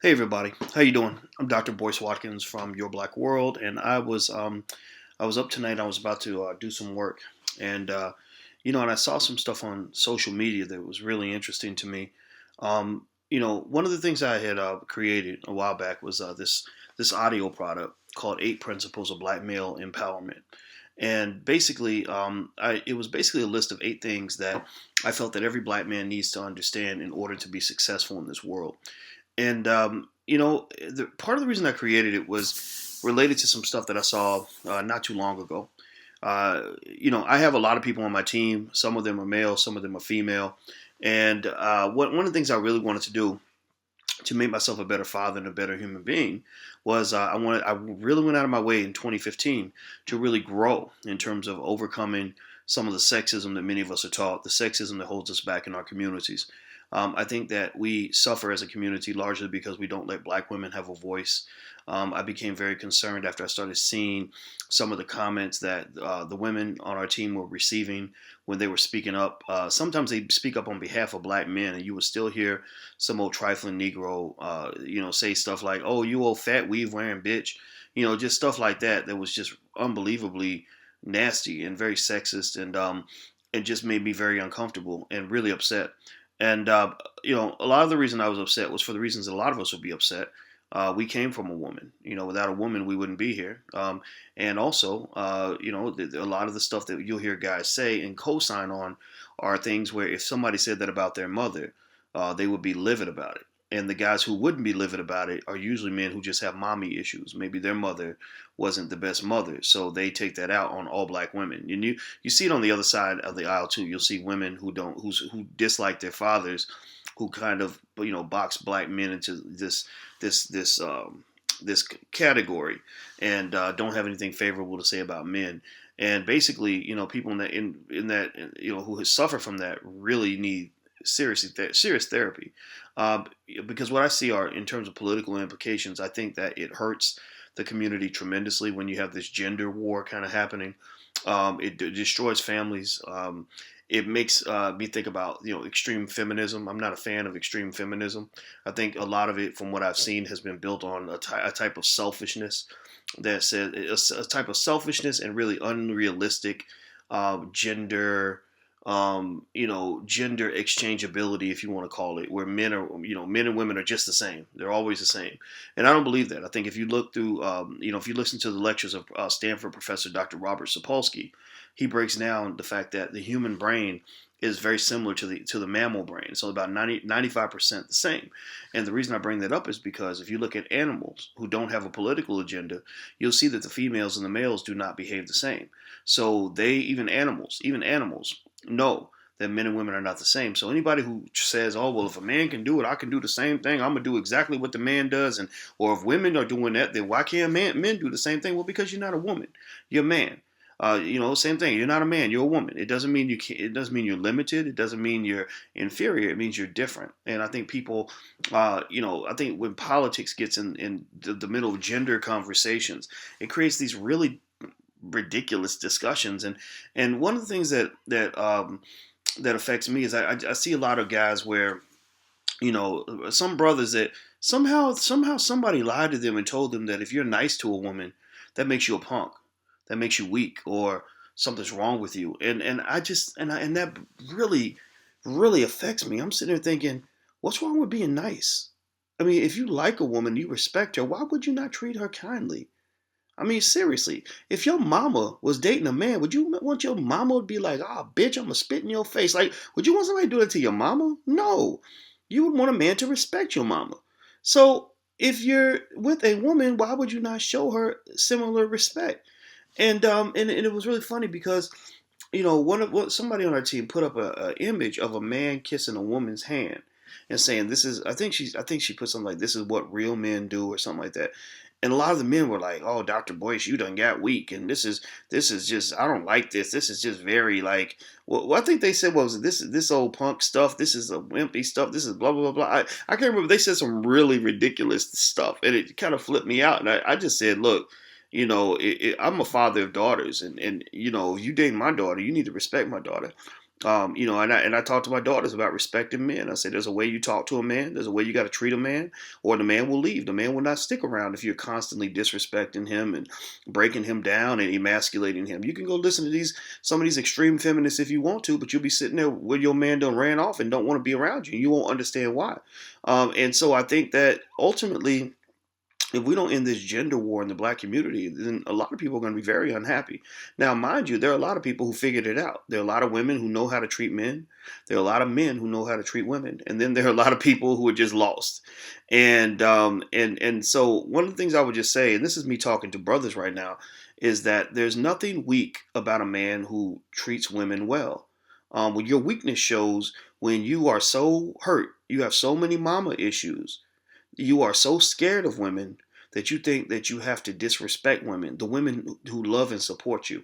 Hey everybody, how you doing? I'm Dr. Boyce Watkins from Your Black World, and I was up tonight. I was about to do some work, and and I saw some stuff on social media that was really interesting to me. One of the things I had created a while back was this audio product called Eight Principles of Black Male Empowerment, and basically, it was basically a list of eight things that I felt that every black man needs to understand in order to be successful in this world. And part of the reason I created it was related to some stuff that I saw not too long ago. I have a lot of people on my team. Some of them are male, some of them are female. And one of the things I really wanted to do to make myself a better father and a better human being was I really went out of my way in 2015 to really grow in terms of overcoming some of the sexism that many of us are taught, the sexism that holds us back in our communities. I think that we suffer as a community largely because we don't let black women have a voice. I became very concerned after I started seeing some of the comments that the women on our team were receiving when they were speaking up. Sometimes they speak up on behalf of black men, and you would still hear some old trifling Negro, say stuff like, "Oh, you old fat weave wearing bitch," just stuff like that. That was just unbelievably nasty and very sexist, and just made me very uncomfortable and really upset. And a lot of the reason I was upset was for the reasons that a lot of us would be upset. We came from a woman. Without a woman, we wouldn't be here. And also, a lot of the stuff that you'll hear guys say and co-sign on are things where if somebody said that about their mother, they would be livid about it. And the guys who wouldn't be livid about it are usually men who just have mommy issues. Maybe their mother wasn't the best mother, so they take that out on all black women. And you see it on the other side of the aisle too. You'll see women who dislike their fathers, who kind of box black men into this category, and don't have anything favorable to say about men. And basically, people in that who suffer from that really need serious therapy. Because what I see are, in terms of political implications, I think that it hurts the community tremendously when you have this gender war kind of happening. It destroys families. It makes me think about extreme feminism. I'm not a fan of extreme feminism. I think a lot of it, from what I've seen, has been built on a type of selfishness that says a type of selfishness and really unrealistic gender gender exchangeability, if you want to call it, where men and women are just the same. They're always the same. And I don't believe that. I think if you look through, if you listen to the lectures of Stanford professor Dr. Robert Sapolsky, he breaks down the fact that the human brain is very similar to the mammal brain. So about 95% the same. And the reason I bring that up is because if you look at animals who don't have a political agenda, you'll see that the females and the males do not behave the same. So even animals know that men and women are not the same. So anybody who says, "Oh, well, if a man can do it, I can do the same thing. I'm gonna do exactly what the man does," or if women are doing that, then why can't men do the same thing? Well, because you're not a woman, you're a man. Same thing. You're not a man. You're a woman. It doesn't mean you can't. It doesn't mean you're limited. It doesn't mean you're inferior. It means you're different. And I think people, I think when politics gets in the middle of gender conversations, it creates these really ridiculous discussions. And one of the things that affects me is I see a lot of guys where some brothers that somehow somebody lied to them and told them that if you're nice to a woman, that makes you a punk, that makes you weak, or something's wrong with you. And that really affects me. I'm sitting there thinking, what's wrong with being nice? I mean, if you like a woman, you respect her, why would you not treat her kindly? I mean, seriously, if your mama was dating a man, would you want your mama to be like, "Ah, bitch, I'm gonna spit in your face"? Like, would you want somebody to do that to your mama? No. You would want a man to respect your mama. So if you're with a woman, why would you not show her similar respect? And it was really funny because somebody on our team put up a image of a man kissing a woman's hand and saying, "This is," I think she put something like, "This is what real men do," or something like that. And a lot of the men were like, "Oh, Dr. Boyce, you done got weak, and this is just, I don't like this. This is just very like." Well, I think they said, "What was it? This old punk stuff. This is a wimpy stuff. This is blah blah blah blah." I can't remember. They said some really ridiculous stuff, and it kind of flipped me out. And I just said, "Look, I'm a father of daughters, and you date my daughter, you need to respect my daughter." And I talk to my daughters about respecting men. I say there's a way you talk to a man, there's a way you got to treat a man, or the man will leave. The man will not stick around if you're constantly disrespecting him and breaking him down and emasculating him. You can go listen to some of these extreme feminists if you want to, but you'll be sitting there where your man done ran off and don't want to be around you. And you won't understand why. And so I think that ultimately, if we don't end this gender war in the black community, then a lot of people are going to be very unhappy. Now, mind you, there are a lot of people who figured it out. There are a lot of women who know how to treat men. There are a lot of men who know how to treat women, and then there are a lot of people who are just lost. And so one of the things I would just say, and this is me talking to brothers right now, is that there's nothing weak about a man who treats women well. When your weakness shows when you are so hurt, you have so many mama issues, you are so scared of women that you think that you have to disrespect women, the women who love and support you,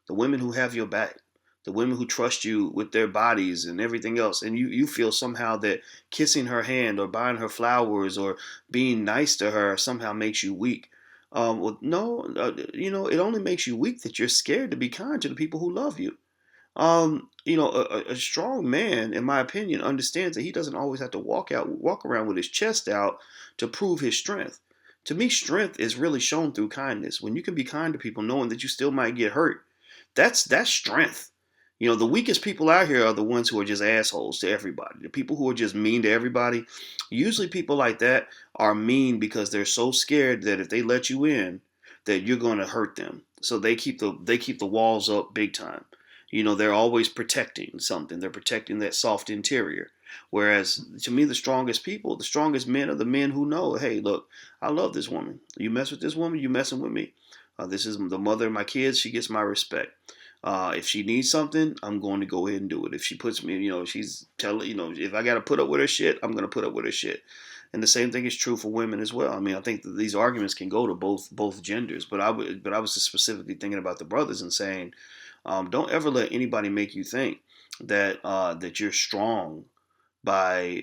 the women who have your back, the women who trust you with their bodies and everything else. And you feel somehow that kissing her hand or buying her flowers or being nice to her somehow makes you weak. Well, no, it only makes you weak that you're scared to be kind to the people who love you. A strong man, in my opinion, understands that he doesn't always have to walk around with his chest out to prove his strength. To me, strength is really shown through kindness. When you can be kind to people, knowing that you still might get hurt, that's strength. The weakest people out here are the ones who are just assholes to everybody. The people who are just mean to everybody. Usually, people like that are mean because they're so scared that if they let you in, that you're going to hurt them. So they keep the walls up big time. They're always protecting something. They're protecting that soft interior. Whereas to me, the strongest people, the strongest men are the men who know, hey, look, I love this woman. You mess with this woman, you messing with me. This is the mother of my kids. She gets my respect. If she needs something, I'm going to go ahead and do it. If she puts me, she's telling, if I got to put up with her shit, I'm going to put up with her shit. And the same thing is true for women as well. I mean, I think that these arguments can go to both genders, but I was just specifically thinking about the brothers and saying, don't ever let anybody make you think that you're strong by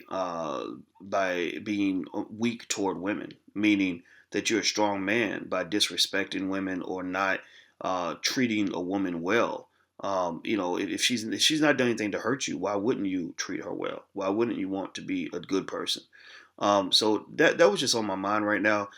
being weak toward women, meaning that you're a strong man by disrespecting women or not treating a woman well. If she's not done anything to hurt you, why wouldn't you treat her well? Why wouldn't you want to be a good person? So that was just on my mind right now.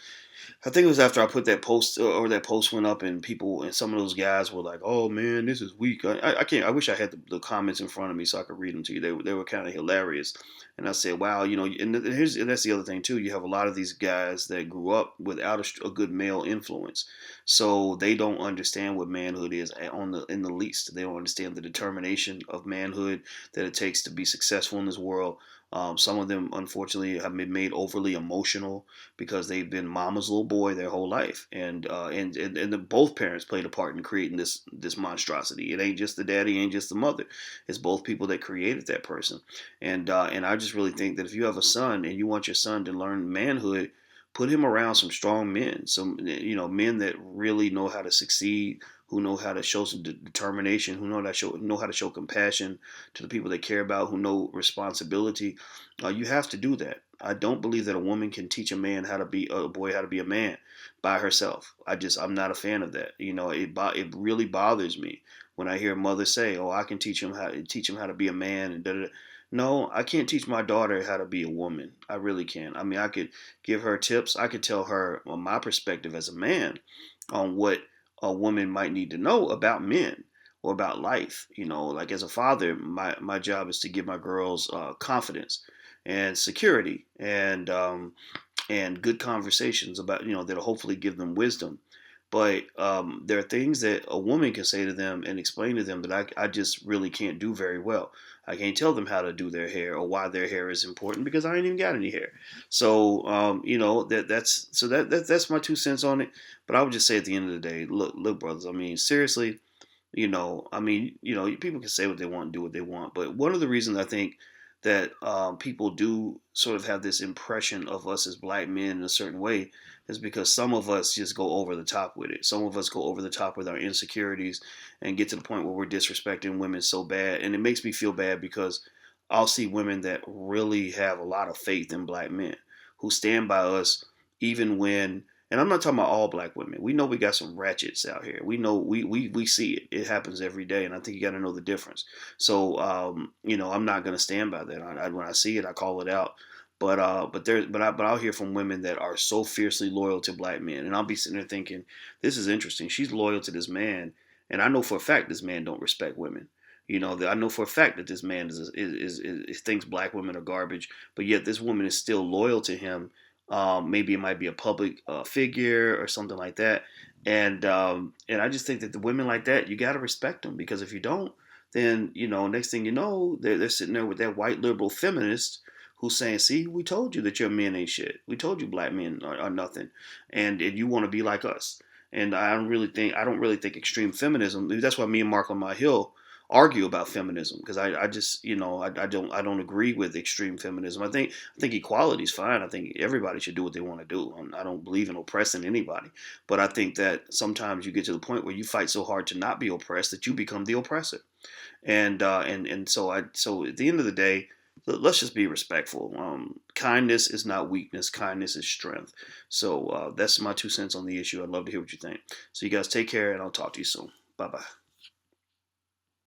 I think it was after I put that post or that post went up, and people and some of those guys were like, "Oh man, this is weak." I can't. I wish I had the comments in front of me so I could read them to you. They were kind of hilarious, and I said, "Wow, and that's the other thing too. You have a lot of these guys that grew up without a good male influence, so they don't understand what manhood is in the least. They don't understand the determination of manhood that it takes to be successful in this world." Some of them, unfortunately, have been made overly emotional because they've been mama's little boy their whole life, and both parents played a part in creating this monstrosity. It ain't just the daddy, ain't just the mother. It's both people that created that person, and I just really think that if you have a son and you want your son to learn manhood, put him around some strong men, some men that really know how to succeed, who know how to show some determination, who know how to show compassion to the people they care about, who know responsibility. You have to do that. I don't believe that a woman can teach a boy how to be a man by herself. I'm not a fan of that. It really bothers me when I hear mothers say, "Oh, I can teach him how to be a man," and da da. No, I can't teach my daughter how to be a woman. I really can't. I mean, I could give her tips. I could tell her my perspective as a man on what a woman might need to know about men or about life. Like as a father, my job is to give my girls confidence and security and good conversations about that'll hopefully give them wisdom. But there are things that a woman can say to them and explain to them that I just really can't do very well. I can't tell them how to do their hair or why their hair is important because I ain't even got any hair. So that's my 2 cents on it. But I would just say at the end of the day, look, brothers. I mean, seriously, people can say what they want and do what they want. But one of the reasons I think that people do sort of have this impression of us as black men in a certain way is because some of us just go over the top with it. Some of us go over the top with our insecurities and get to the point where we're disrespecting women so bad. And it makes me feel bad because I'll see women that really have a lot of faith in black men who stand by us even when And I'm not talking about all black women. We know we got some ratchets out here. We know we see it. It happens every day, and I think you got to know the difference. So I'm not gonna stand by that. When I see it, I call it out. But I'll hear from women that are so fiercely loyal to black men, and I'll be sitting there thinking, this is interesting. She's loyal to this man, and I know for a fact this man don't respect women. I know for a fact that this man thinks black women are garbage, but yet this woman is still loyal to him. Maybe it might be a public figure or something like that, and I just think that the women like that, you got to respect them, because if you don't, then next thing you know, they're sitting there with that white liberal feminist who's saying, "See, we told you that your men ain't shit. We told you black men are nothing, and you want to be like us." And I don't really think extreme feminism. That's why me and Mark Lamar Hill argue about feminism, because I just I don't agree with extreme feminism. I think equality is fine. I think everybody should do what they want to do. I don't believe in oppressing anybody, but I think that sometimes you get to the point where you fight so hard to not be oppressed that you become the oppressor. And so at the end of the day, let's just be respectful. Kindness is not weakness. Kindness is strength. So that's my 2 cents on the issue. I'd love to hear what you think. So you guys take care, and I'll talk to you soon. Bye bye.